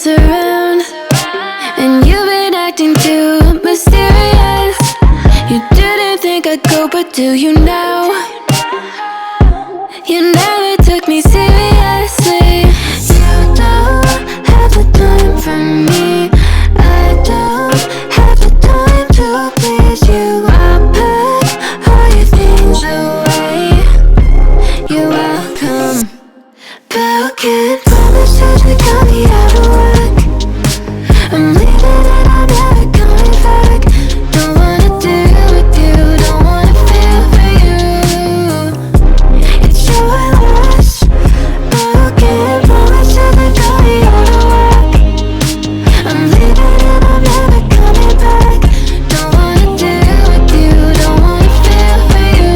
around, and you've been acting too mysterious. You didn't think I'd go, but do you now? You never took me seriously. You don't have the time for me. I don't have the time to please you. I pack all your things away. You're welcome. Broken promises that got me out of work. I'm leaving and I'm never coming back. Don't wanna deal with you, don't wanna feel for you. It's your loss. Broken promises that got me out of work. I'm leaving and I'm never coming back. Don't wanna deal with you, don't wanna feel for you.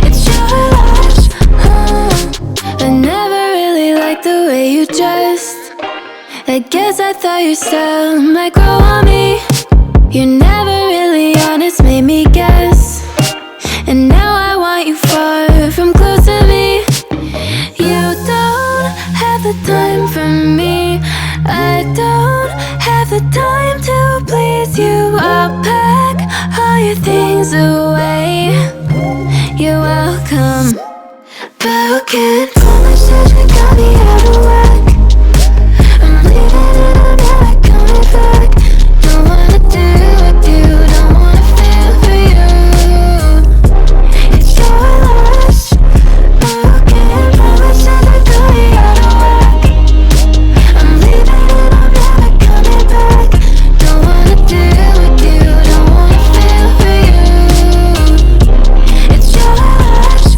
It's your loss. I never really liked the way you dressed. I guess I thought your style might grow on me. You're never really honest, made me guess. And now I want you far from close to me. You don't have the time for me. I don't have the time to please you. I'll pack all your things away. You're welcome. Broken promises that got me out of work. I'm leaving and I'm never coming back. Don't wanna deal with you, don't wanna feel for you. It's your loss. Broken promises that got me out of work. I'm leaving and I'm never coming back. Don't wanna deal with you, don't wanna feel for you. It's your loss.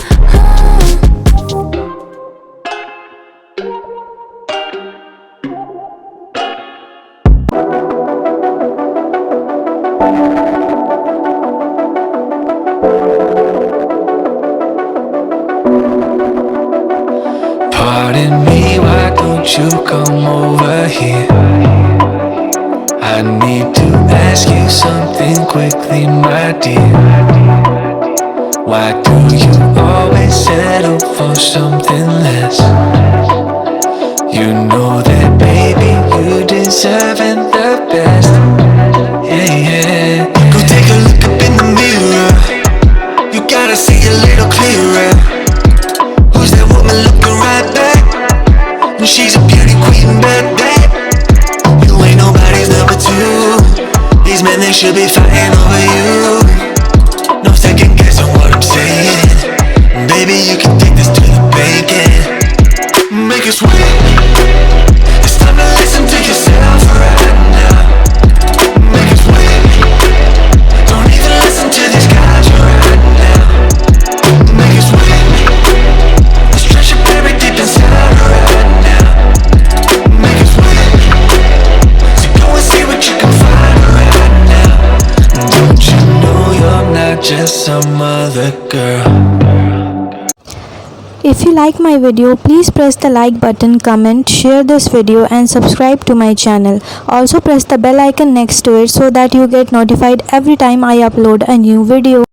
Pardon me, why don't you come over here? I need to ask you something quickly, my dear. Why do you always settle for something less? You know that, baby, you deserving the best. Yeah, yeah. Go take a look up in the mirror. You gotta see a little clearer. Who's that woman looking right back? She's a beauty queen, bad, bad. You ain't nobody's number two. These men, they should be fighting over you. No second guessing what I'm saying. Baby, you can take this to the bank and make it sweet. It's time to listen to yourself right now. Make it sweet. Don't even listen to these guys right now. Make it sweet. This treasure buried deep inside right now. Make it sweet. So go and see what you can find right now. Don't you know you're not just some other girl? If you like my video, please press the like button, comment, share this video and subscribe to my channel. Also press the bell icon next to it so that you get notified every time I upload a new video.